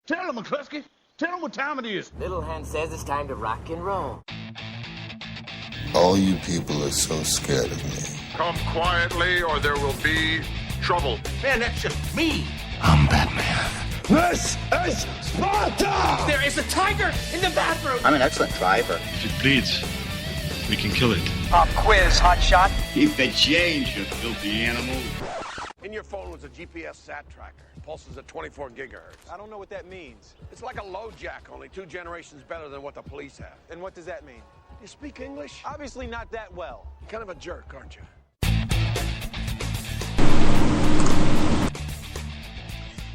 Tell him, McCluskey. Tell him what time it is. Little Hen says it's time to rock and roll. All you people are so scared of me. Come quietly or there will be trouble. Man, that's just me. I'm Batman. This is Sparta! There is a tiger in the bathroom! I'm an excellent driver. If it bleeds, we can kill it. Pop quiz, hotshot. Keep the change, you filthy animal. In your phone was a GPS sat tracker. Pulses at 24 gigahertz. I don't know what that means. It's like a low jack, only 2 generations better than what the police have. And what does that mean? You speak English? Obviously not that well. You're kind of a jerk, aren't you?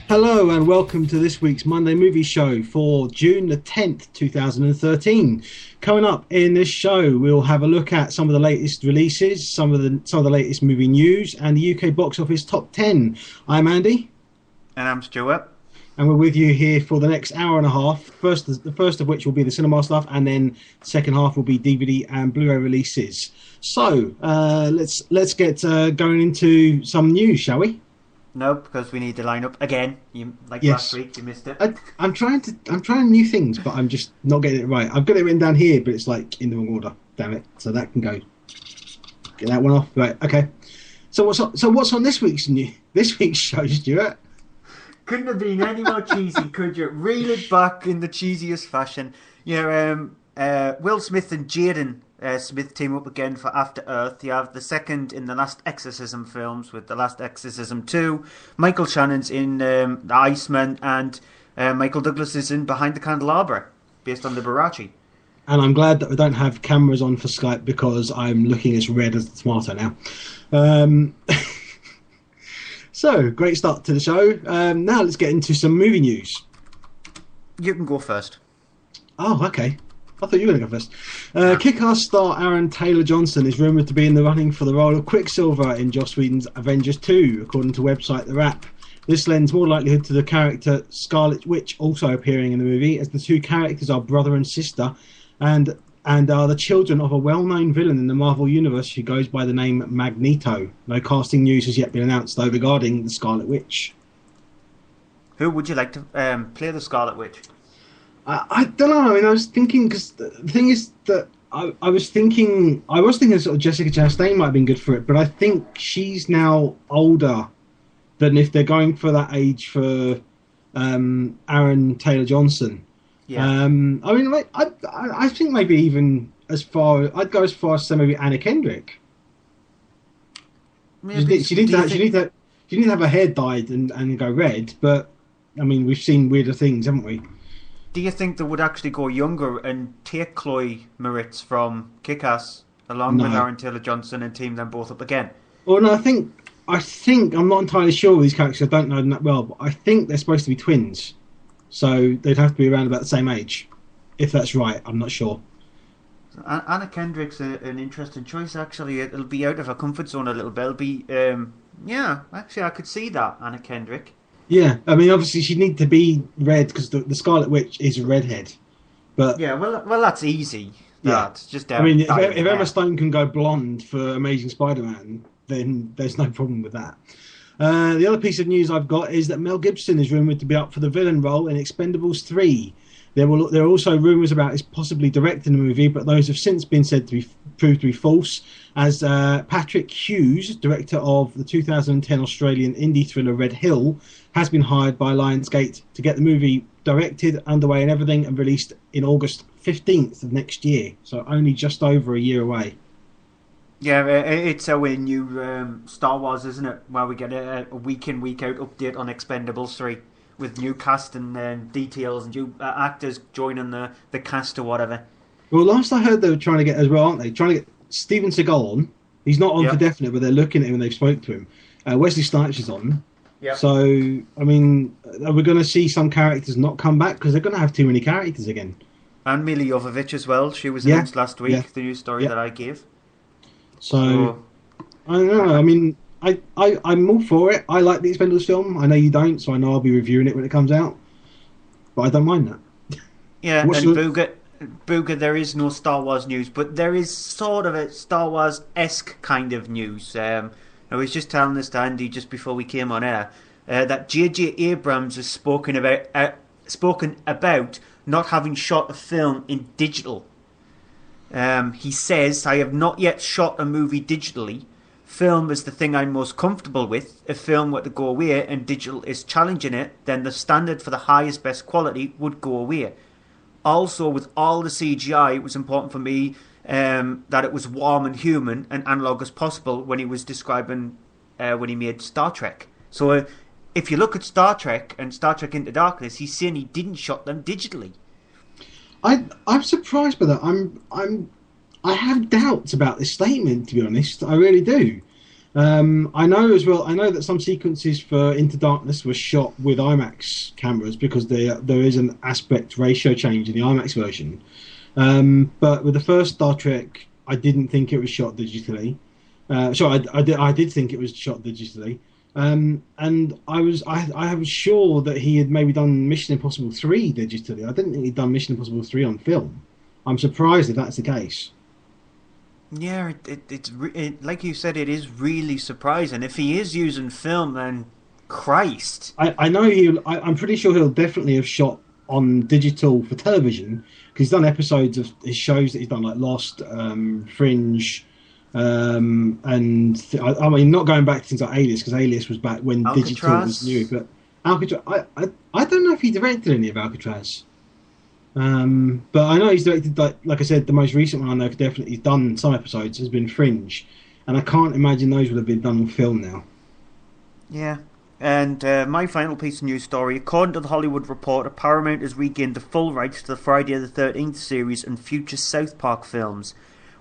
Hello and welcome to this week's Monday Movie Show for June the 10th, 2013. Coming up in this show, we'll have a look at some of the latest releases, some of the latest movie news, and the UK box office top 10. I'm Andy. And I'm Stuart. And we're with you here for the next hour and a half. The first of which will be the cinema stuff, and then second half will be DVD and Blu-ray releases. So let's get going into some news, shall we? No, because we need to line up again. Last week, you missed it. I'm trying new things, but I'm just not getting it right. I've got it written down here, but it's like in the wrong order. Damn it! So that can go. Get that one off. Right. Okay. So what's on this week's show, Stuart? Couldn't have been any more cheesy, could you? Reel it back in the cheesiest fashion. Will Smith and Jaden Smith team up again for After Earth. You have the second in the last Exorcism films with The Last Exorcism 2. Michael Shannon's in The Iceman, and Michael Douglas is in Behind the Cnadelabra, based on Liberace. And I'm glad that we don't have cameras on for Skype because I'm looking as red as the tomato now. So, great start to the show. Now let's get into some movie news. You can go first. Oh, okay. I thought you were going to go first. Kick-Ass star Aaron Taylor-Johnson is rumoured to be in the running for the role of Quicksilver in Joss Whedon's Avengers 2, according to website The Wrap. This lends more likelihood to the character Scarlet Witch also appearing in the movie, as the two characters are brother and sister, and are the children of a well-known villain in the Marvel Universe who goes by the name Magneto. No casting news has yet been announced, though, regarding the Scarlet Witch. Who would you like to play the Scarlet Witch? I don't know. I mean, I was thinking, because the thing is that I was thinking sort of Jessica Chastain might have been good for it, but I think she's now older than if they're going for that age for Aaron Taylor-Johnson. Yeah. I mean, I think maybe even I'd go as far as say maybe Anna Kendrick. She didn't have her hair dyed and go red, but I mean, we've seen weirder things, haven't we? Do you think they would actually go younger and take Chloe Moritz from Kick-Ass along with Aaron Taylor-Johnson and team them both up again? Well, no, I think I'm not entirely sure with these characters. I don't know them that well, but I think they're supposed to be twins, so they'd have to be around about the same age. If that's right, I'm not sure. Anna Kendrick's an interesting choice, actually. It'll be out of her comfort zone a little bit. It'll be, actually, I could see that, Anna Kendrick. Yeah, I mean, obviously she'd need to be red because the Scarlet Witch is a redhead. But yeah, well, that's easy. That's just. I mean, if Emma Stone can go blonde for Amazing Spider-Man, then there's no problem with that. The other piece of news I've got is that Mel Gibson is rumoured to be up for the villain role in Expendables 3. There are also rumours about his possibly directing the movie, but those have since been said to be proved to be false, as Patrick Hughes, director of the 2010 Australian indie thriller Red Hill, has been hired by Lionsgate to get the movie directed, underway and everything, and released in August 15th of next year, so only just over a year away. Yeah, it's our new Star Wars, isn't it? Where we get a week in, week out update on Expendables 3 with new cast and details and new actors joining the cast or whatever. Well, last I heard they were trying to get as well, aren't they? Trying to get Steven Seagal on. He's not on for definite, but they're looking at him and they've spoke to him. Wesley Snipes is on. Yeah. So, I mean, are we going to see some characters not come back? Because they're going to have too many characters again. And Mila Jovovich as well. She was announced last week, the news story that I gave. So, I don't know. I mean, I'm all for it. I like the Expendables film. I know you don't, so I know I'll be reviewing it when it comes out. But I don't mind that. Yeah, Booger, there is no Star Wars news, but there is sort of a Star Wars-esque kind of news. I was just telling this to Andy just before we came on air that J.J. Abrams has spoken about spoken about not having shot a film in digital. He says, "I have not yet shot a movie digitally. Film is the thing I'm most comfortable with. If film were to go away and digital is challenging it, then the standard for the highest, best quality would go away. Also, with all the CGI, it was important for me that it was warm and human and analog as possible," when he was describing when he made Star Trek. So if you look at Star Trek and Star Trek Into Darkness, he's saying he didn't shot them digitally. I'm surprised by that. I have doubts about this statement, to be honest. I really do. I know as well. I know that some sequences for Into Darkness were shot with IMAX cameras because there is an aspect ratio change in the IMAX version. But with the first Star Trek, I didn't think it was shot digitally. I did think it was shot digitally. And I was sure that he had maybe done Mission Impossible 3 digitally. I didn't think he'd done Mission Impossible 3 on film. I'm surprised if that's the case. Yeah, it's like you said, it is really surprising. If he is using film, then Christ. I know I'm pretty sure he'll definitely have shot on digital for television, because he's done episodes of his shows that he's done, like Lost, Fringe, and I mean, not going back to things like Alias, because Alias was back when Alcatraz. Digital was new. But Alcatraz, I don't know if he directed any of Alcatraz. But I know he's directed, like I said, the most recent one I know for definitely he's done some episodes has been Fringe, and I can't imagine those would have been done on film now. Yeah. And my final piece of news story: according to the Hollywood Reporter, Paramount has regained the full rights to the Friday the 13th series and future South Park films.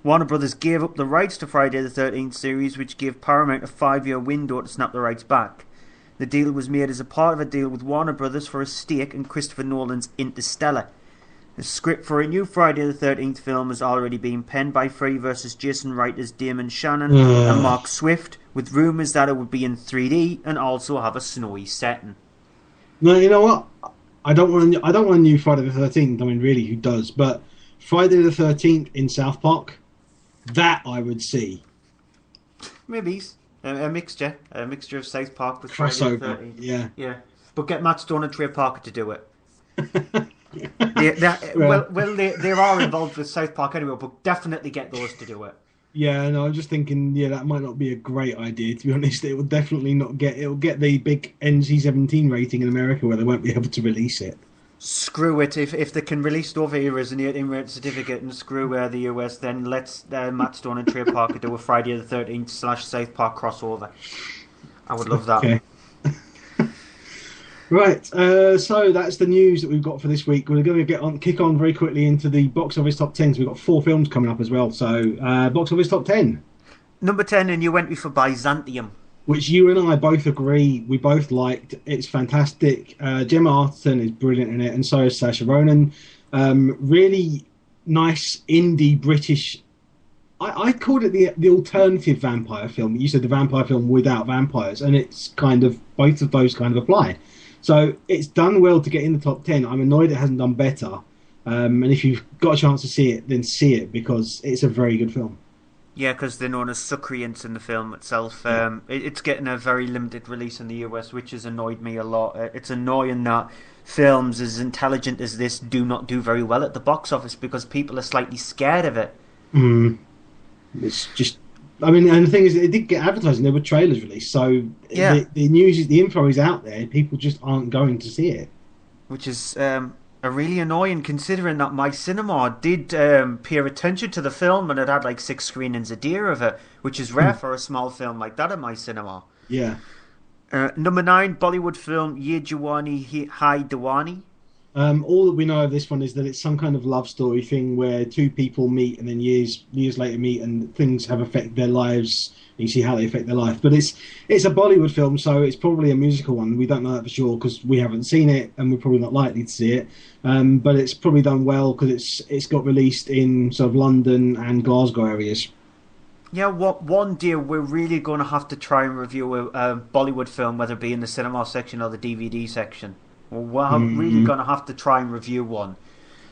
Warner Brothers gave up the rights to Friday the 13th series, which gave Paramount a 5-year window to snap the rights back. The deal was made as a part of a deal with Warner Brothers for a stake in Christopher Nolan's Interstellar. The script for a new Friday the 13th film has already been penned by Freddy vs. Jason writers Damon Shannon and Mark Swift, with rumours that it would be in 3D and also have a snowy setting. No, you know what? I don't want a new Friday the 13th. I mean, really, who does? But Friday the 13th in South Park, that I would see. Maybe a mixture of South Park with crossover. Friday the 13th. Yeah. But get Matt Stone and Trey Parker to do it. They are involved with South Park anyway, but definitely get those to do it. Yeah, no, I'm just thinking, that might not be a great idea, to be honest. It will definitely not it'll get the big NC-17 rating in America where they won't be able to release it. Screw it. If they can release it over here as an 18-rated certificate and screw the US, then let's Matt Stone and Trey Parker do a Friday the 13th / South Park crossover. I would love that. Okay. Right, so that's the news that we've got for this week. We're going to kick on very quickly into the box office top 10. So we've got 4 films coming up as well. So, box office top 10. Number 10, and you went with for Byzantium. Which you and I both agree, we both liked. It's fantastic. Gemma Arterton is brilliant in it, and so is Saoirse Ronan. Really nice indie British. I called it the alternative vampire film. You said the vampire film without vampires, and it's kind of, both of those kind of apply. So it's done well to get in the top 10. I'm annoyed it hasn't done better. And if you've got a chance to see it, then see it, because it's a very good film. Yeah, because they're known as succreants in the film itself. It's getting a very limited release in the US, which has annoyed me a lot. It's annoying that films as intelligent as this do not do very well at the box office because people are slightly scared of it. It's just... I mean, and the thing is, it did get advertising. There were trailers released, so the news, the info is out there. People just aren't going to see it, which is really annoying, considering that my cinema did pay attention to the film and it had like 6 screenings a day of it, which is rare for a small film like that in my cinema. Yeah. Number 9, Bollywood film Ye Jawani Hai Diwani. All that we know of this one is that it's some kind of love story thing where 2 people meet and then years later meet and things have affected their lives and you see how they affect their life. But it's a Bollywood film, so it's probably a musical one. We don't know that for sure because we haven't seen it and we're probably not likely to see it. But it's probably done well because it's got released in sort of London and Glasgow areas. Yeah, one day we're really going to have to try and review a Bollywood film, whether it be in the cinema section or the DVD section. We're really going to have to try and review one.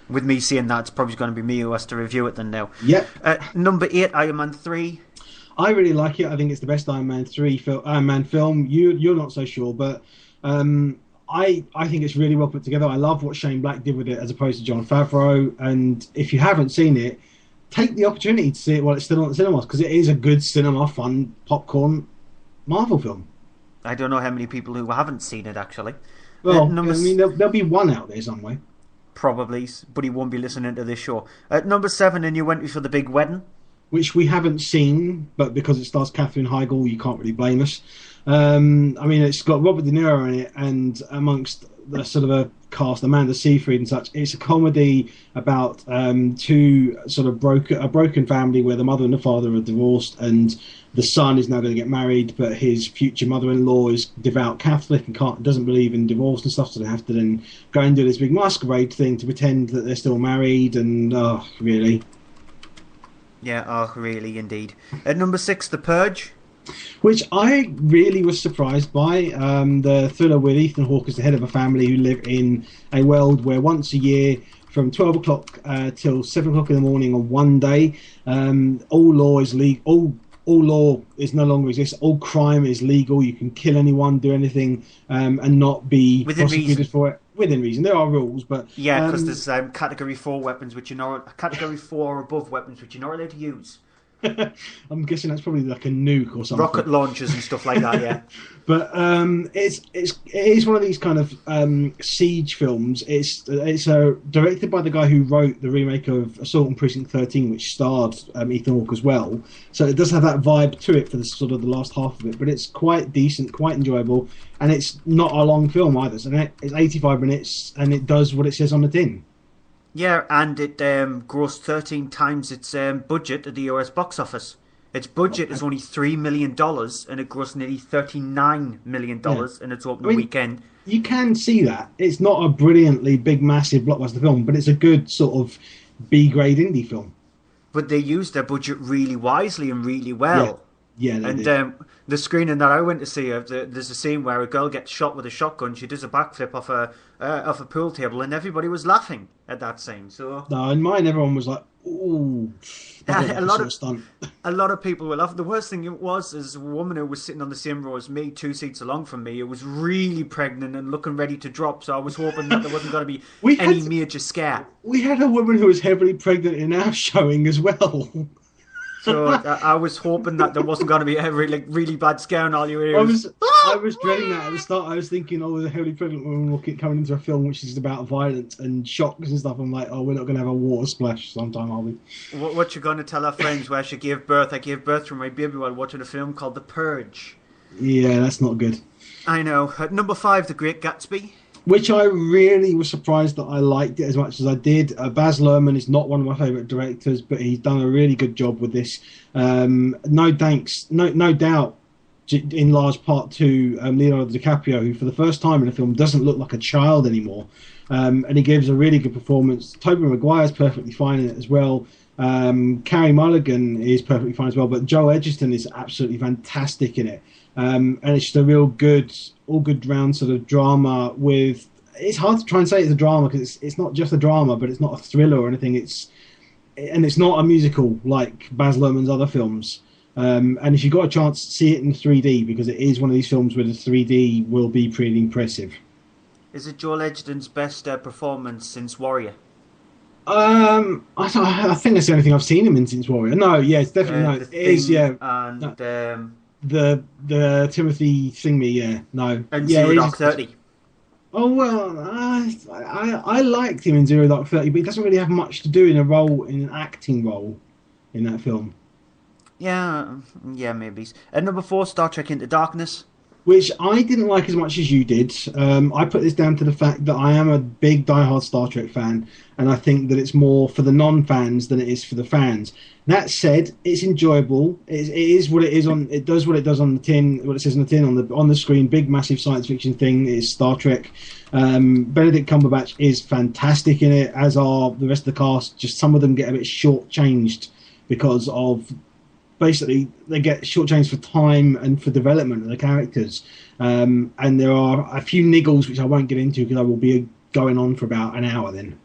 With me saying that, it's probably going to be me who has to review it then now. Yep. Number 8, Iron Man 3. I really like it. I think it's the best Iron Man film. You're not so sure, but I think it's really well put together. I love what Shane Black did with it as opposed to Jon Favreau. And if you haven't seen it, take the opportunity to see it while it's still on the cinemas, because it is a good cinema, fun, popcorn Marvel film. I don't know how many people who haven't seen it, actually. Well, there'll be one out there somewhere. Probably, but he won't be listening to this show. At number 7, and you went for The Big Wedding. Which we haven't seen, but because it stars Katherine Heigl, you can't really blame us. It's got Robert De Niro in it, and amongst the sort of a cast, Amanda Seyfried and such. It's a comedy about two sort of broken family where the mother and the father are divorced, and the son is now going to get married, but his future mother-in-law is devout Catholic and doesn't believe in divorce and stuff, so they have to then go and do this big masquerade thing to pretend that they're still married, and really. Yeah, really, indeed. At number 6, The Purge. Which I really was surprised by. The thriller with Ethan Hawke as the head of a family who live in a world where once a year, from 12 o'clock till 7 o'clock in the morning on one day, all law is legal. All law is no longer exists. All crime is legal. You can kill anyone, do anything, and not be prosecuted for it. Within reason. There are rules, but yeah, because there's category 4 weapons, which category 4 or above weapons, which you're not allowed to use. I'm guessing that's probably like a nuke or something. Rocket launchers and stuff like that, yeah. But it is one of these kind of siege films. It's directed by the guy who wrote the remake of Assault on Precinct 13, which starred Ethan Hawke as well. So it does have that vibe to it for the sort of the last half of it. But it's quite decent, quite enjoyable, and it's not a long film either. So it's 85 minutes, and it does what it says on the tin. Yeah, and it grossed 13 times its budget at the US box office. Its budget is only $3 million, and it grossed nearly $39 million in its opening weekend. You can see that. It's not a brilliantly big, massive blockbuster film, but it's a good sort of B-grade indie film. But they used their budget really wisely and really well. Yeah, they did. The screening that I went to see, there's a scene where a girl gets shot with a shotgun. She does a backflip off a pool table, and everybody was laughing at that scene. So no, in mine, everyone was like, "Ooh!" A lot of people were laughing. The worst thing is a woman who was sitting on the same row as me, 2 seats along from me, who was really pregnant and looking ready to drop. So I was hoping that there wasn't going to be any major scare. We had a woman who was heavily pregnant in our showing as well. So I was hoping that there wasn't going to be a really bad scare in all your ears. I was dreading that at the start. I was thinking, there's a heavily pregnant woman coming into a film which is about violence and shocks and stuff. I'm like, we're not going to have a water splash sometime, are we? What you going to tell our friends where she gave birth? I gave birth to my baby while watching a film called The Purge. Yeah, that's not good. I know. At number 5, The Great Gatsby. Which I really was surprised that I liked it as much as I did. Baz Luhrmann is not one of my favourite directors, but he's done a really good job with this. No doubt, in large part to Leonardo DiCaprio, who for the first time in a film doesn't look like a child anymore. And he gives a really good performance. Tobey Maguire's perfectly fine in it as well. Carey Mulligan is perfectly fine as well, but Joel Edgerton is absolutely fantastic in it. And it's just a real good, all good round sort of drama with... It's hard to try and say it's a drama because it's not just a drama, but it's not a thriller or anything. It's not a musical like Baz Luhrmann's other films. And if you've got a chance, see it in 3D because it is one of these films where the 3D will be pretty impressive. Is it Joel Edgerton's best performance since Warrior? I think that's the only thing I've seen him in since Warrior. No, yeah, it's definitely no. It is, yeah. And the Timothy Thingme, yeah, no. And Zero Dark 30. Oh well, I liked him in Zero Dark 30, but he doesn't really have much to do in an acting role in that film. Yeah, maybe. At number 4, Star Trek Into Darkness. Which I didn't like as much as you did. I put this down to the fact that I am a big diehard Star Trek fan, and I think that it's more for the non-fans than it is for the fans. That said, it's enjoyable. It is what it is on. It does what it does on the tin. What it says on the tin on the screen. Big, massive science fiction thing is Star Trek. Benedict Cumberbatch is fantastic in it, as are the rest of the cast. Just some of them get a bit short-changed because of. Basically, they get shortchanged for time and for development of the characters. And there are a few niggles which I won't get into because I will be going on for about an hour then.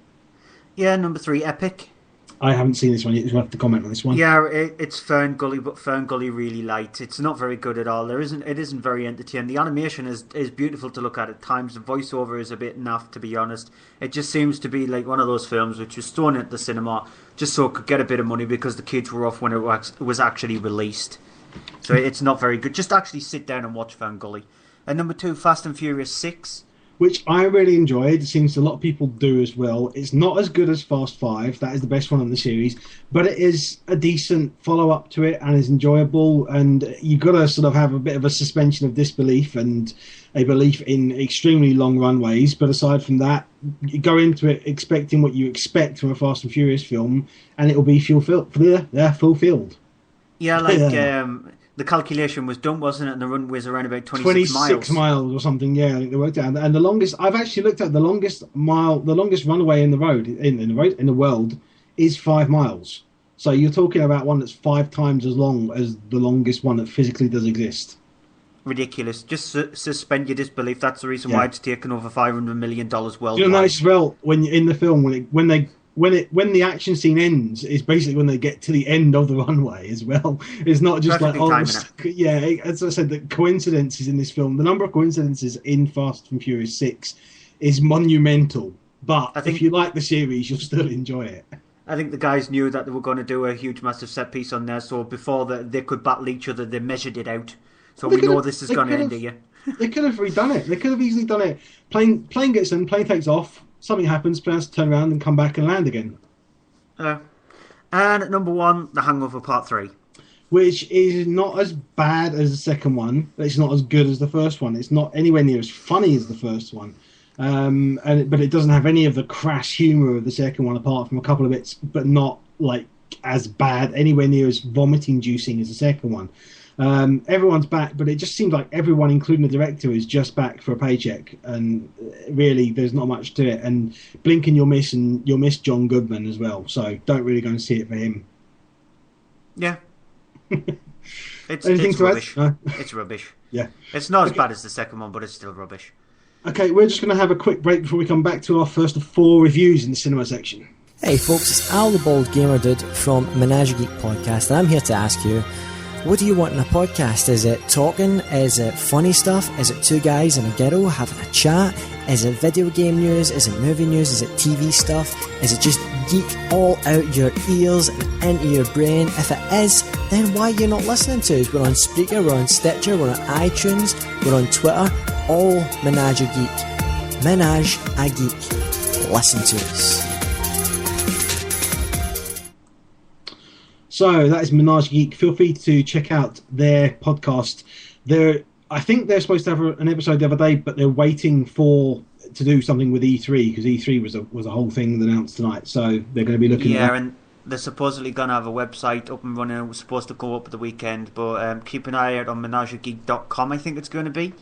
Yeah, number 3, Epic. I haven't seen this one yet. You'll have to comment on this one. Yeah, it's Fern Gully, but Fern Gully really light. It's not very good at all. It isn't very entertaining. The animation is beautiful to look at times. The voiceover is a bit naff, to be honest. It just seems to be like one of those films which was thrown at the cinema just so it could get a bit of money because the kids were off when it was actually released. So it's not very good. Just actually sit down and watch Fern Gully. And number 2, Fast and Furious 6. Which I really enjoyed. It seems a lot of people do as well. It's not as good as Fast 5. That is the best one in the series. But it is a decent follow-up to it and is enjoyable. And you've got to sort of have a bit of a suspension of disbelief and a belief in extremely long runways. But aside from that, you go into it expecting what you expect from a Fast and Furious film, and it will be fulfilled. Yeah, like... The calculation was done, wasn't it? And the runway was around about 26 miles. 26 miles or something, yeah, I think they worked out. And the longest, I've actually looked at the longest runway in the world is 5 miles. So you're talking about one that's 5 times as long as the longest one that physically does exist. Ridiculous. Just suspend your disbelief. That's the reason why it's taken over $500 million worldwide. You know, nice as well, when you're in the film, when the action scene ends, is basically when they get to the end of the runway as well. It's not just as I said, the coincidences in this film, the number of coincidences in Fast and Furious 6 is monumental. But if you like the series, you'll still enjoy it. I think the guys knew that they were going to do a huge, massive set piece on there, so before they could battle each other, they measured it out. So we know this is going to end here. They could have redone it. They could have easily done it. Plane gets in, plane takes off. Something happens, plane has to turn around and come back and land again. And at number 1, The Hangover Part 3. Which is not as bad as the second one, but it's not as good as the first one. It's not anywhere near as funny as the first one. But it doesn't have any of the crass humour of the second one, apart from a couple of bits, but not like as bad, anywhere near as vomiting-inducing as the second one. Everyone's back, but it just seems like everyone, including the director, is just back for a paycheck, and really there's not much to it. And blink and you'll miss John Goodman as well, so don't really go and see it for him. Yeah. It's rubbish. No? It's rubbish. Yeah. It's not as bad as the second one, but it's still rubbish. Okay, we're just going to have a quick break before we come back to our first of 4 reviews in the cinema section. Hey folks, it's Al the Bald Gamer Dude from Menage a Geek Podcast, and I'm here to ask you, what do you want in a podcast? Is it talking? Is it funny stuff? Is it 2 guys and a girl having a chat? Is it video game news? Is it movie news? Is it TV stuff? Is it just geek all out your ears and into your brain? If it is, then why are you not listening to us? We're on Spreaker, we're on Stitcher, we're on iTunes, we're on Twitter, all Menage a Geek. Menage a Geek. Listen to us. So that is Menage Geek. Feel free to check out their podcast. I think they're supposed to have an episode the other day, but they're waiting to do something with E3, because E3 was a whole thing announced tonight. So they're going to be looking at that. Yeah, and they're supposedly going to have a website up and running. It was supposed to go up at the weekend, but keep an eye out on menagegeek.com, I think it's going to be.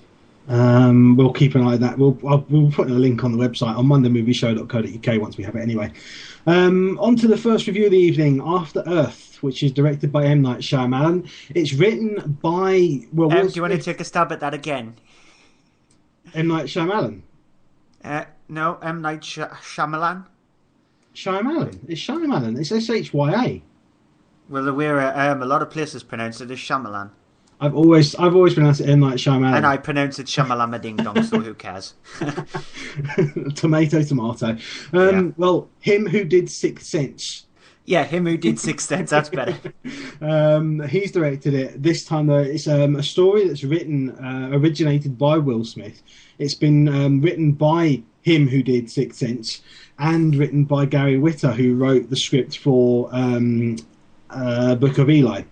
We'll keep an eye on that. We'll put a link on the website on mondaymovieshow.co.uk once we have it anyway. On to the first review of the evening, After Earth, which is directed by M. Night Shyamalan. It's written by... do you want to take a stab at that again? M. Night Shyamalan? No, M. Night Shyamalan. Shyamalan? It's Shyamalan. It's S-H-Y-A. Well, the way a lot of places pronounce it is Shyamalan. I've always pronounced it M. Night Shyamalan. And I pronounce it Shyamalama Ding Dong, so who cares? Tomato. Well, him who did Sixth Sense. Yeah, him who did Sixth Sense, that's better. He's directed it. This time, though, it's a story that's originated by Will Smith. It's been written by him who did Sixth Sense, and written by Gary Whitta, who wrote the script for Book of Eli.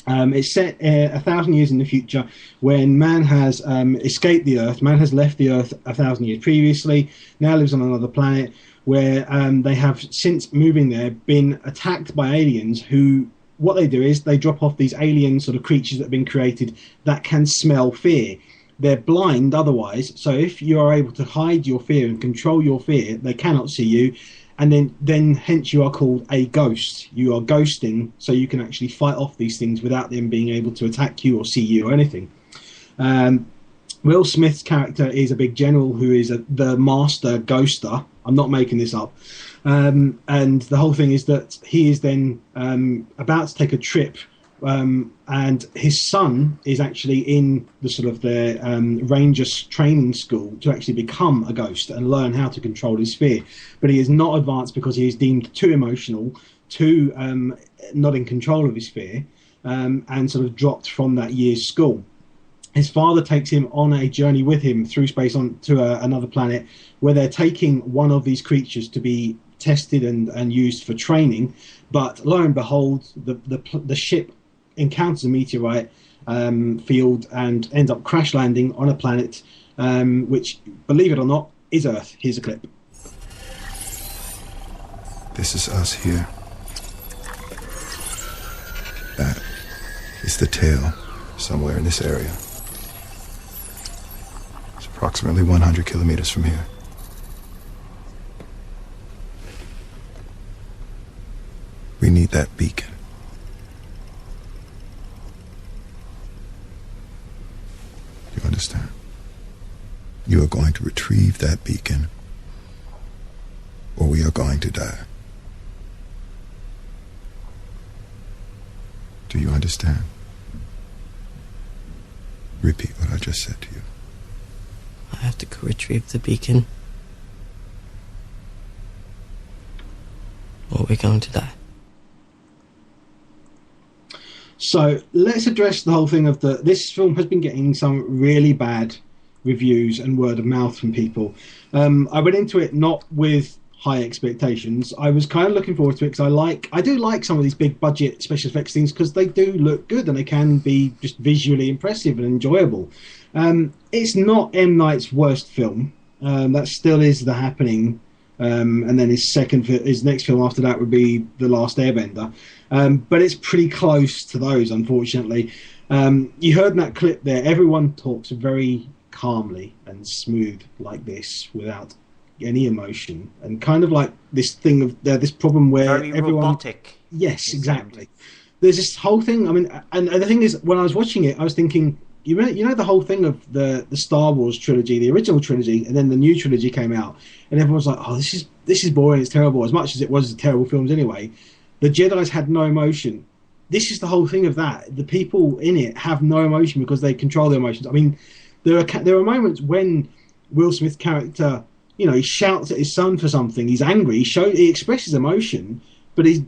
It's set 1,000 years in the future, when man has escaped the Earth. Man has left the Earth 1,000 years previously, now lives on another planet, where they have, since moving there, been attacked by aliens who, what they do is they drop off these alien sort of creatures that have been created that can smell fear. They're blind otherwise, so if you are able to hide your fear and control your fear, they cannot see you, and then hence you are called a ghost. You are ghosting, so you can actually fight off these things without them being able to attack you or see you or anything. Will Smith's character is a big general who is the master ghoster. I'm not making this up. And the whole thing is that he is then about to take a trip, and his son is actually in the sort of the Rangers training school to actually become a ghost and learn how to control his fear. But he is not advanced because he is deemed too emotional, too not in control of his fear, and sort of dropped from that year's school. His father takes him on a journey with him through space to another planet, where they're taking one of these creatures to be tested and used for training. But lo and behold, the ship encounters a meteorite field and ends up crash landing on a planet, which, believe it or not, is Earth. Here's a clip. This is us here. That is the tail, somewhere in this area. It's approximately 100 kilometers from here. We need that beacon. You understand? You are going to retrieve that beacon, or we are going to die. Do you understand? Repeat what I just said to you. I have to go retrieve the beacon, or we're going to die. So let's address the whole thing of this film has been getting some really bad reviews and word of mouth from people. I went into it not with high expectations. I was kind of looking forward to it because I do like some of these big budget special effects things because they do look good and they can be just visually impressive and enjoyable. It's not M. Night's worst film. That still is The Happening. And then his next film after that would be The Last Airbender. But it's pretty close to those, unfortunately. You heard in that clip there, everyone talks very calmly and smooth like this without any emotion, and kind of like this thing of this problem where very everyone... robotic. Yes, exactly. There's this whole thing, I mean, and the thing is, when I was watching it, I was thinking, you know the whole thing of the Star Wars trilogy, the original trilogy, and then the new trilogy came out, and everyone's like, oh, this is boring, it's terrible, as much as it was terrible films anyway. The Jedi's had no emotion. This is the whole thing of that. The people in it have no emotion because they control their emotions. I mean, there are moments when Will Smith's character, he shouts at his son for something, he's angry, he expresses emotion, but he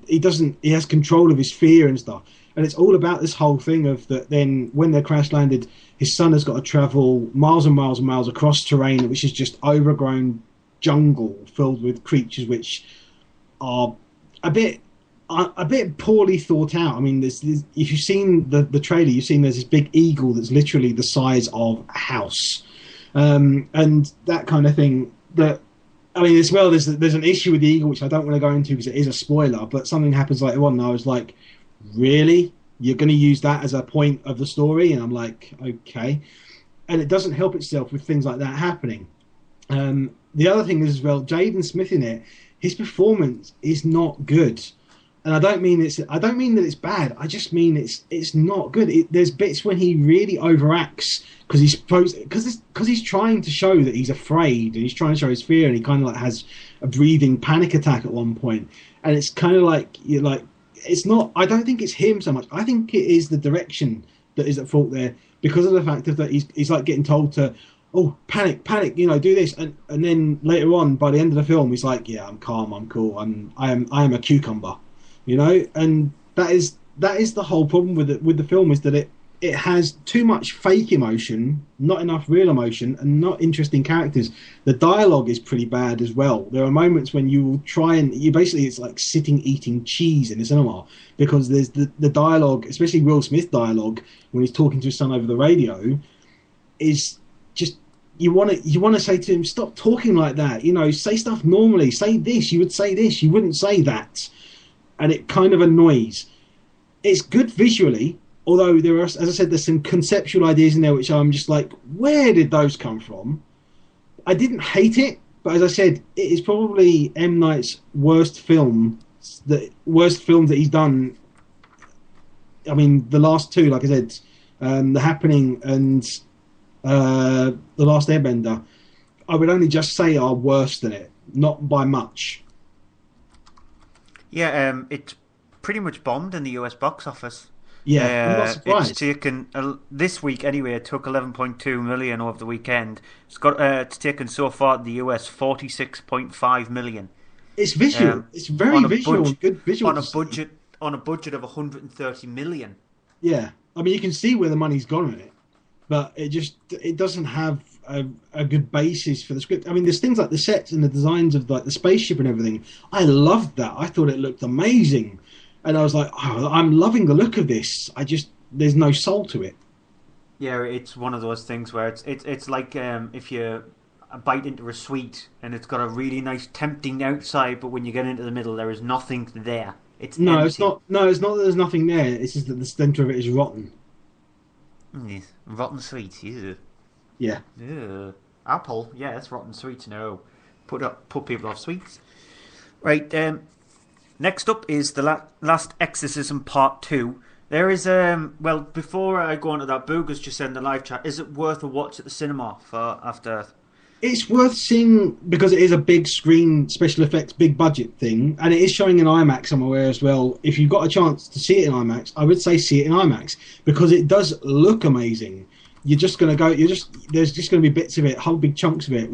has control of his fear and stuff. And it's all about this whole thing of that. Then when they're crash landed, his son has got to travel miles and miles and miles across terrain, which is just overgrown jungle filled with creatures which are a bit poorly thought out. I mean, if you've seen the trailer, you've seen there's this big eagle that's literally the size of a house, and that kind of thing. That, I mean, as well, there's an issue with the eagle which I don't want to go into because it is a spoiler. But something happens later on, and I was like, really? You're going to use that as a point of the story? And I'm like, okay. And it doesn't help itself with things like that happening. The other thing is as well, Jaden Smith in it, his performance is not good. And I don't mean that it's bad. I just mean it's not good. There's bits when he really overacts because he's trying to show that he's afraid and he's trying to show his fear, and he kind of like has a breathing panic attack at one point. And it's kind of like it's not. I don't think it's him so much. I think it is the direction that is at fault there because of the fact that he's like getting told to, oh, panic, do this, and then later on by the end of the film he's like, yeah, I'm calm, I'm cool, I am a cucumber. And that is the whole problem with the film, is that it has too much fake emotion, not enough real emotion, and not interesting characters. The dialogue is pretty bad as well. There are moments when you will try and it's like sitting eating cheese in the cinema, because there's the dialogue, especially Will Smith dialogue when he's talking to his son over the radio, is just, you want to say to him, stop talking like that, say stuff normally, say this, you would say this, you wouldn't say that. And it kind of annoys. It's good visually, although there are, as I said, there's some conceptual ideas in there which I'm just like, where did those come from? I didn't hate it, but as I said, it is probably M. Night's worst film that he's done. I mean, the last two, like I said, The Happening and The Last Airbender, I would only just say are worse than it, not by much. Yeah, it pretty much bombed in the US box office. Yeah, I'm not surprised. It's taken this week anyway. It took 11.2 million over the weekend. It's taken so far in the US 46.5 million. It's visual. It's very visual. Good visual on a budget of 130 million. Yeah, I mean you can see where the money's gone on it, but it doesn't have a good basis for the script. I mean, there's things like the sets and the designs of like the spaceship and everything. I loved that. I thought it looked amazing. And I was like, oh, I'm loving the look of this. There's no soul to it. Yeah, it's one of those things where it's like if you bite into a sweet and it's got a really nice tempting outside, but when you get into the middle, there is nothing there. It's empty. It's not. No, it's not that there's nothing there. It's just that the centre of it is rotten. Yes. Rotten sweets. Yeah. Yeah. Yeah. Apple. Yeah, that's rotten sweets. No, put people off sweets. Right. Next up is the Last Exorcism Part 2. There is, well, before I go on to that, Booger's just said in the live chat, is it worth a watch at the cinema for After Earth? It's worth seeing because it is a big screen, special effects, big budget thing, and it is showing in IMAX, I'm aware as well. If you've got a chance to see it in IMAX, I would say see it in IMAX because it does look amazing. You're just going to go, there's just going to be bits of it, whole big chunks of it.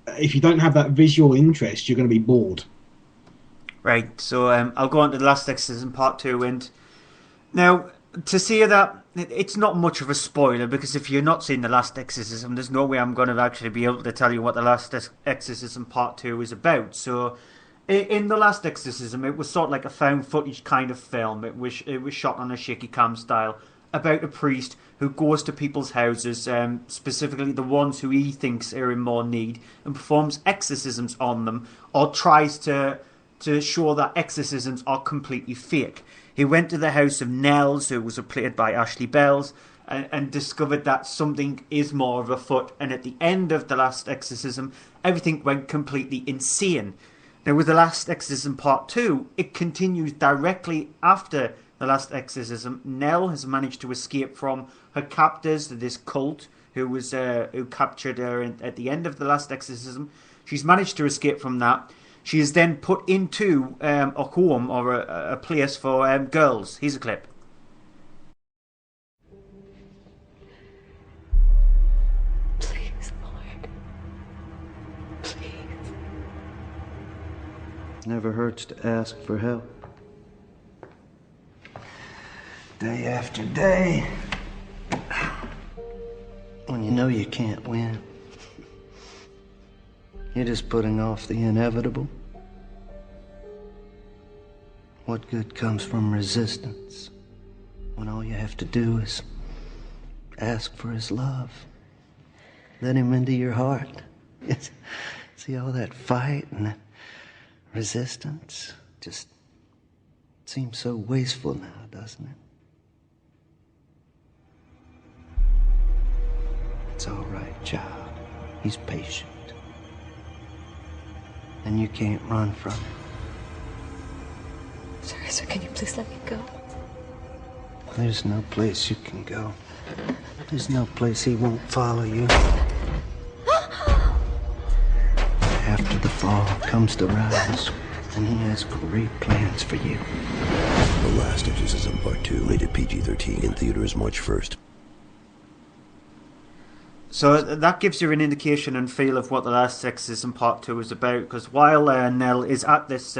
If you don't have that visual interest, you're going to be bored. Right, so I'll go on to The Last Exorcism Part 2, and now, to say that, it's not much of a spoiler, because if you're not seeing The Last Exorcism, there's no way I'm going to actually be able to tell you what The Last Exorcism Part 2 is about. So, in The Last Exorcism, it was sort of like a found footage kind of film. It was shot on a shaky cam style, about a priest who goes to people's houses, specifically the ones who he thinks are in more need, and performs exorcisms on them, or tries to show that exorcisms are completely fake. He went to the house of Nels, who was played by Ashley Bells, and discovered that something is more of afoot. And at the end of The Last Exorcism, everything went completely insane. Now, with The Last Exorcism Part 2, it continues directly after The Last Exorcism. Nell has managed to escape from her captors, this cult, who captured her at the end of The Last Exorcism. She's managed to escape from that. She is then put into a home or a place for girls. Here's a clip. Please, Lord. Please. Never hurts to ask for help. Day after day. When you know you can't win. You're just putting off the inevitable. What good comes from resistance when all you have to do is ask for his love? Let him into your heart. See all that fight and that resistance? Just seems so wasteful now, doesn't it? It's all right, child. He's patient. And you can't run from it. Sorry, sir, can you please let me go? There's no place you can go. There's no place he won't follow you. After the fall comes the rise, and he has great plans for you. The Last Exorcism Part 2, rated PG-13, in theaters March 1st. So that gives you an indication and feel of what The Last Exorcism Part 2 is about, because while Nell is at this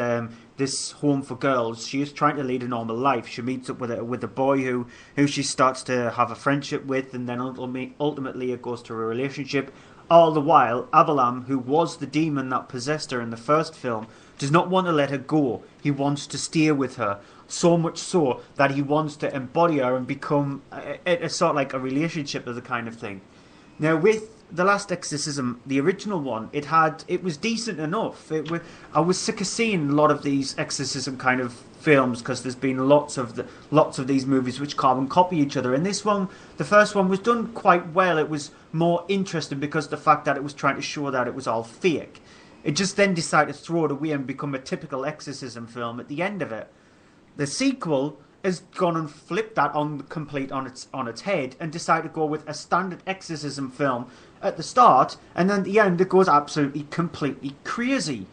this home for girls, she is trying to lead a normal life. She meets up with a boy who she starts to have a friendship with, and then ultimately it goes to a relationship. All the while, Abalam, who was the demon that possessed her in the first film, does not want to let her go. He wants to stay with her, so much so that he wants to embody her and become a sort of like a relationship of the kind of thing. Now, with The Last Exorcism, the original one, it was decent enough. I was sick of seeing a lot of these exorcism kind of films because there's been lots of these movies which carbon copy each other. And this one, the first one, was done quite well. It was more interesting because of the fact that it was trying to show that it was all fake. It just then decided to throw it away and become a typical exorcism film at the end of it. The sequel has gone and flipped that on its head and decided to go with a standard exorcism film at the start, and then at the end it goes absolutely completely crazy.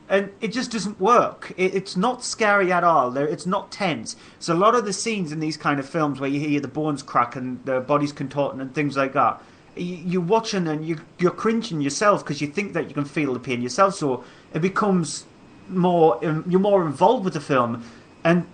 And it just doesn't work. It's not scary at all. It's not tense. So a lot of the scenes in these kind of films where you hear the bones crack and the body's contorting and things like that, you're watching and you're cringing yourself because you think that you can feel the pain yourself. So it becomes you're more involved with the film. And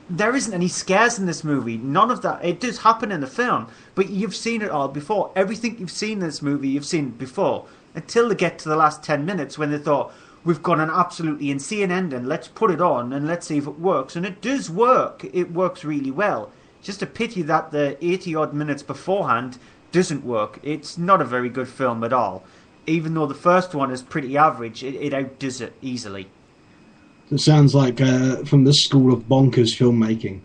there isn't any scares in this movie. None of that. It does happen in the film, but you've seen it all before. Everything you've seen in this movie, you've seen before. Until they get to the last 10 minutes when they thought, we've got an absolutely insane ending, let's put it on and let's see if it works. And it does work. It works really well. It's just a pity that the 80-odd minutes beforehand doesn't work. It's not a very good film at all. Even though the first one is pretty average, it outdoes it easily. It sounds like from the school of bonkers filmmaking.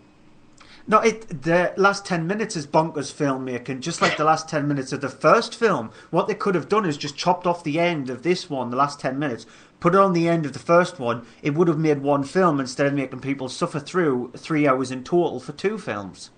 No, the last 10 minutes is bonkers filmmaking, just like the last 10 minutes of the first film. What they could have done is just chopped off the end of this one, the last 10 minutes, put it on the end of the first one. It would have made one film instead of making people suffer through 3 hours in total for 2 films.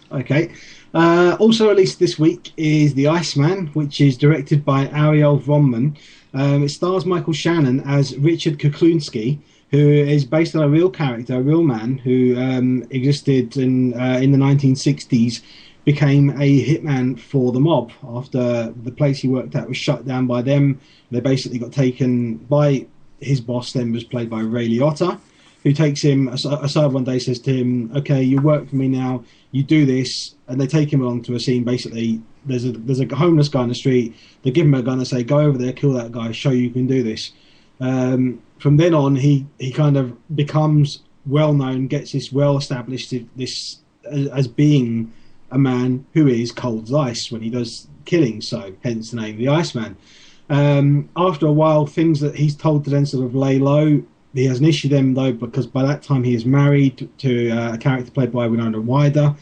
Okay. Also released this week is The Iceman, which is directed by Ariel Vromman. It stars Michael Shannon as Richard Kuklinski, who is based on a real character, a real man who existed in the 1960s, became a hitman for the mob after the place he worked at was shut down by them. They basically got taken by his boss, then was played by Ray Liotta, who takes him aside one day, says to him, okay, you work for me now, you do this, and they take him along to a scene. Basically, there's a homeless guy on the street, they give him a gun and say, go over there, kill that guy, show you can do this. From then on, he kind of becomes well known, gets this well established as being a man who is cold as ice when he does killing, so hence the name The Iceman. After a while, things that he's told to then sort of lay low. He has an issue then, though, because by that time he is married to a character played by Winona Ryder.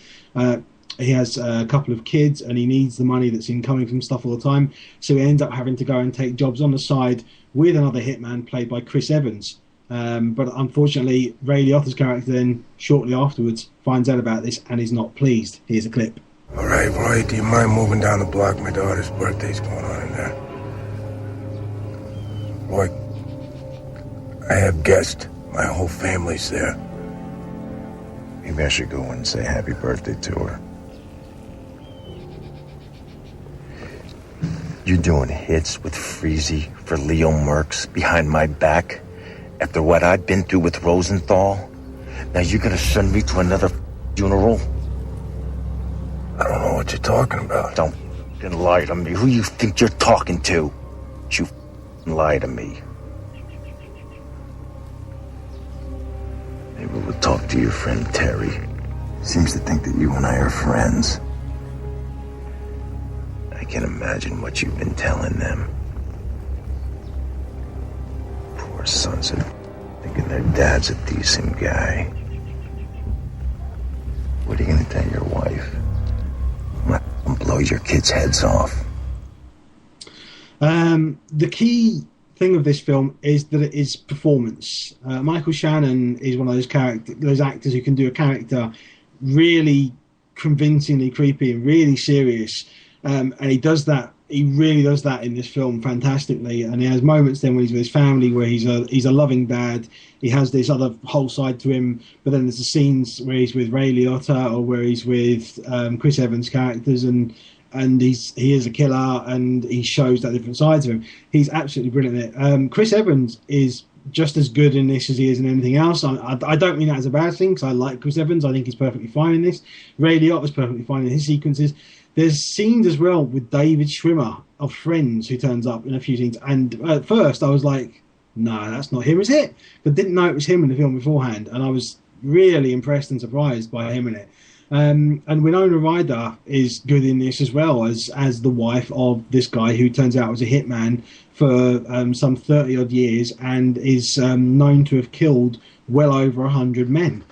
He has a couple of kids, and he needs the money that's incoming from stuff all the time. So he ends up having to go and take jobs on the side with another hitman played by Chris Evans. But unfortunately, Ray Liotta's character then, shortly afterwards, finds out about this and is not pleased. Here's a clip. All right, Roy, do you mind moving down the block? My daughter's birthday's going on in there. Roy, I have guests. My whole family's there. Maybe I should go and say happy birthday to her. You doing hits with Freezy for Leo Merckx behind my back after what I've been through with Rosenthal? Now you're gonna send me to another funeral? I don't know what you're talking about. Don't f***ing lie to me. Who you think you're talking to? You f***ing lie to me. Maybe we'll talk to your friend Terry. Seems to think that you and I are friends. I can imagine what you've been telling them. Poor sons are thinking their dad's a decent guy. What are you gonna tell your wife? I'm gonna blow your kids' heads off. The key thing of this film is that it is performance. Michael Shannon is one of those actors who can do a character really convincingly creepy and really serious, and he does that. He really does that in this film fantastically. And he has moments then when he's with his family where he's a loving dad. He has this other whole side to him, but then there's the scenes where he's with Ray Liotta or where he's with Chris Evans' characters, and he is a killer, and he shows that different sides of him. He's absolutely brilliant in it. Chris Evans is just as good in this as he is in anything else. I don't mean that as a bad thing, because I like Chris Evans. I think he's perfectly fine in this. Ray Liotta's perfectly fine in his sequences. There's scenes as well with David Schwimmer of Friends who turns up in a few scenes, and at first I was like, no, that's not him, is it? But didn't know it was him in the film beforehand, and I was really impressed and surprised by him in it. And Winona Ryder is good in this as well as the wife of this guy who turns out was a hitman for some 30-odd years and is known to have killed well over 100 men.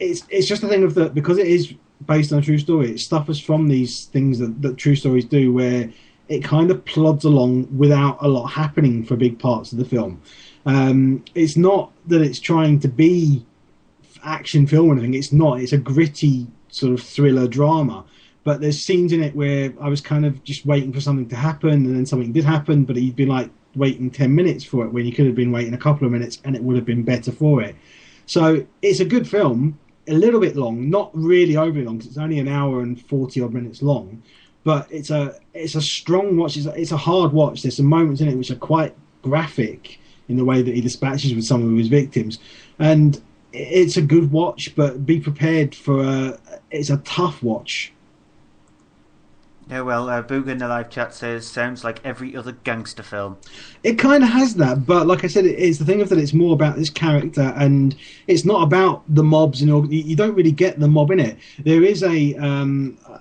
It's just a thing of that, because it is based on a true story, it suffers from these things that true stories do, where it kind of plods along without a lot happening for big parts of the film. It's not that it's trying to be action film or anything. It's not. It's a gritty sort of thriller drama. But there's scenes in it where I was kind of just waiting for something to happen, and then something did happen, but you'd been like waiting 10 minutes for it when you could have been waiting a couple of minutes, and it would have been better for it. So it's a good film, a little bit long, not really overly long, because it's only an hour and 40 odd minutes long. But it's a strong watch. It's a hard watch. There's some moments in it which are quite graphic in the way that he dispatches with some of his victims, and it's a good watch. But be prepared for it's a tough watch. Yeah, well, Booga in the live chat says, sounds like every other gangster film. It kind of has that, but like I said, it's the thing of that it's more about this character, and it's not about the mobs, and you don't really get the mob in it. There is a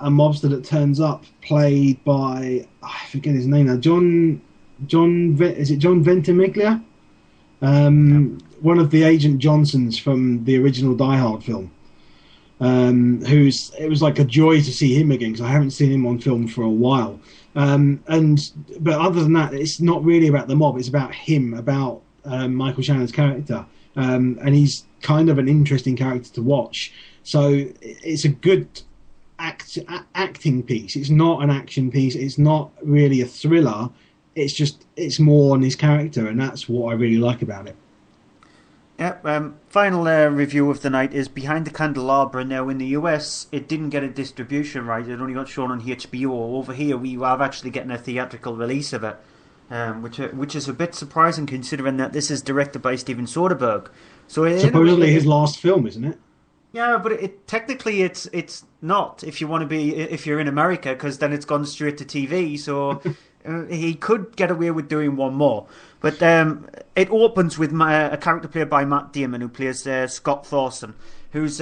mobster that turns up, played by, I forget his name now, is it John Ventimiglia? One of the Agent Johnsons from the original Die Hard film. It was like a joy to see him again, because I haven't seen him on film for a while. But other than that, it's not really about the mob. It's about him, about Michael Shannon's character, and he's kind of an interesting character to watch. So it's a good acting piece. It's not an action piece. It's not really a thriller. It's more on his character, and that's what I really like about it. Yep. Final review of the night is Behind the Candelabra. Now, in the US, it didn't get a distribution right. It only got shown on HBO. Over here, we are actually getting a theatrical release of it, which is a bit surprising considering that this is directed by Steven Soderbergh. So supposedly his last film, isn't it? Yeah, but technically it's not. If you're in America, because then it's gone straight to TV. So. He could get away with doing one more. But it opens with a character played by Matt Damon, who plays Scott Thorson, who's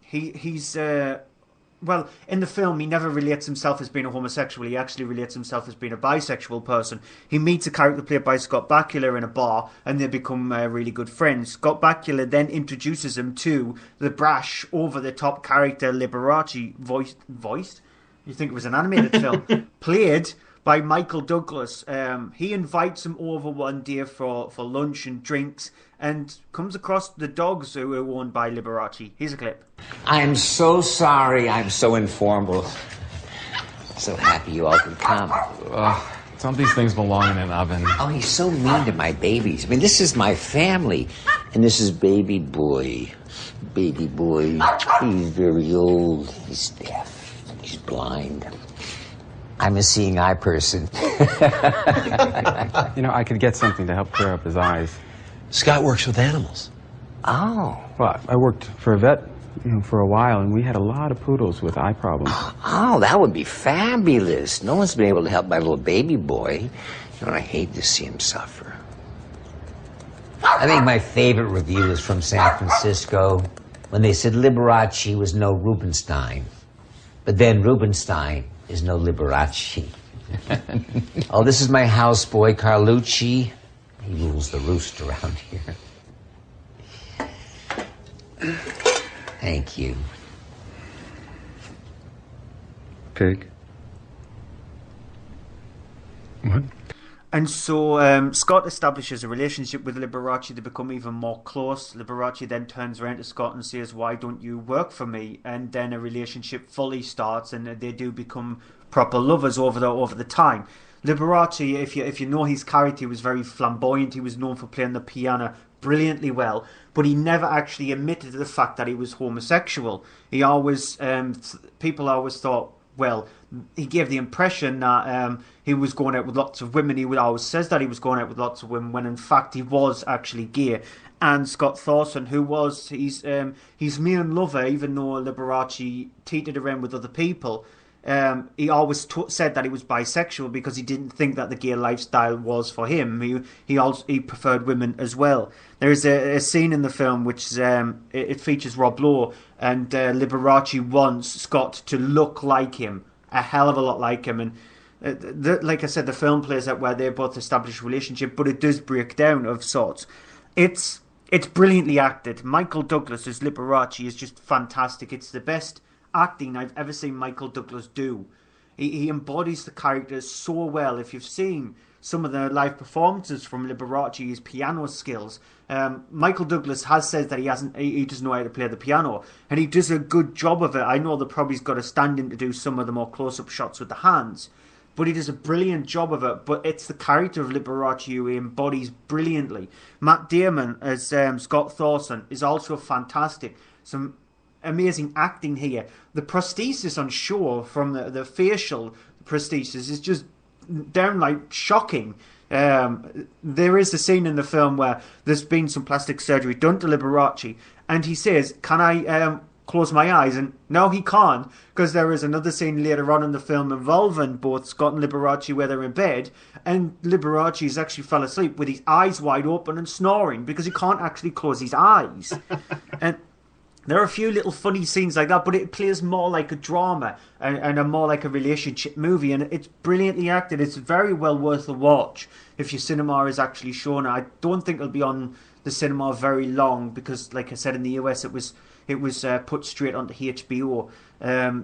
he's well, in the film he never relates himself as being a homosexual. He actually relates himself as being a bisexual person. He meets a character played by Scott Bakula in a bar, and they become really good friends. Scott Bakula then introduces him to the brash, over-the-top character Liberace, voiced? You think it was an animated film? Played by Michael Douglas. He invites him over one day for lunch and drinks, and comes across the dogs who are owned by Liberace. Here's a clip. I'm so sorry I'm so informal. So happy you all could come. Some of these things belong in an oven. Oh, he's so mean to my babies. I mean, this is my family. And this is baby boy. Baby boy. He's very old. He's deaf. He's blind. I'm a seeing eye person. I could get something to help clear up his eyes. Scott works with animals. Oh. Well, I worked for a vet, for a while, and we had a lot of poodles with eye problems. Oh, that would be fabulous. No one's been able to help my little baby boy. I hate to see him suffer. I think my favorite review is from San Francisco, when they said Liberace was no Rubinstein. But then Rubinstein is no Liberace. Oh, this is my houseboy, Carlucci. He rules the roost around here. Thank you. Pig. What? And so Scott establishes a relationship with Liberace. They become even more close. Liberace then turns around to Scott and says, "Why don't you work for me?" And then a relationship fully starts, and they do become proper lovers over the time. Liberace, if you know his character, he was very flamboyant. He was known for playing the piano brilliantly well, but he never actually admitted to the fact that he was homosexual. He always, people always thought, well, he gave the impression that he was going out with lots of women. He would always says that he was going out with lots of women, when in fact he was actually gay. And Scott Thorson, who was his main lover, even though Liberace teetered around with other people, he always said that he was bisexual because he didn't think that the gay lifestyle was for him. He preferred women as well. There is a scene in the film which it features Rob Lowe, and Liberace wants Scott to look like him, a hell of a lot like him. And like I said, the film plays out where they both establish a relationship, but it does break down of sorts. It's brilliantly acted. Michael Douglas as Liberace is just fantastic. It's the best acting I've ever seen Michael Douglas do. He embodies the characters so well. If you've seen some of the live performances from Liberace, his piano skills. Michael Douglas has said that he doesn't know how to play the piano, and he does a good job of it. I know that probably he's got to stand in to do some of the more close-up shots with the hands, but he does a brilliant job of it. But it's the character of Liberace who he embodies brilliantly. Matt Damon as Scott Thorson is also fantastic. Some amazing acting here. The prosthesis on show from the facial prosthesis is just downright shocking. There is a scene in the film where there's been some plastic surgery done to Liberace, and he says, "Can I close my eyes?" And no, he can't, because there is another scene later on in the film involving both Scott and Liberace where they're in bed, and Liberace's actually fell asleep with his eyes wide open and snoring because he can't actually close his eyes. And there are a few little funny scenes like that, but it plays more like a drama and a more like a relationship movie, and it's brilliantly acted. It's very well worth a watch if your cinema is actually shown. I don't think it'll be on the cinema very long because, like I said, in the US it was put straight onto HBO.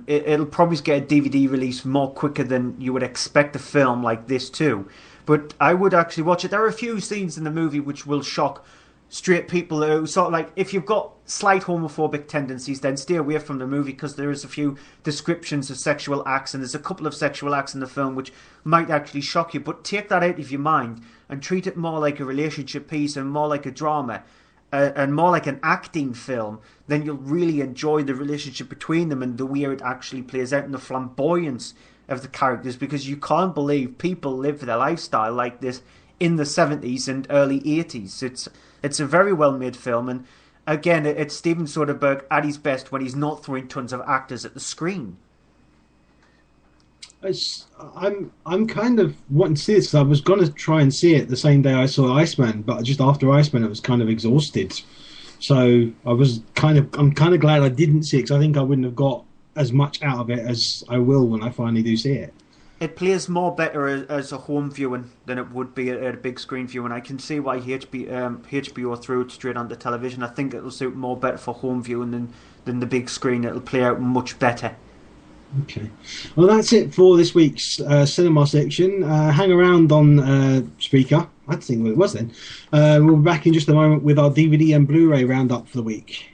It'll probably get a DVD release more quicker than you would expect a film like this too. But I would actually watch it. There are a few scenes in the movie which will shock straight people who sort of like, if you've got slight homophobic tendencies, then stay away from the movie, because there is a few descriptions of sexual acts, and there's a couple of sexual acts in the film which might actually shock you. But take that out of your mind and treat it more like a relationship piece and more like a drama and more like an acting film. Then you'll really enjoy the relationship between them and the way it actually plays out and the flamboyance of the characters, because you can't believe people live their lifestyle like this in the 70s and early 80s. It's a very well made film, and again, it's Steven Soderbergh at his best when he's not throwing tons of actors at the screen. I'm kind of wanting to see this. I was going to try and see it the same day I saw Iceman, but just after Iceman, I was kind of exhausted. So I'm kind of glad I didn't see it, because I think I wouldn't have got as much out of it as I will when I finally do see it. It plays more better as a home viewing than it would be at a big screen viewing. I can see why HBO threw it straight onto television. I think it'll suit more better for home viewing than the big screen. It'll play out much better. Okay. Well, that's it for this week's cinema section. Hang around on Spreaker. I think what it was then. We'll be back in just a moment with our DVD and Blu-ray roundup for the week.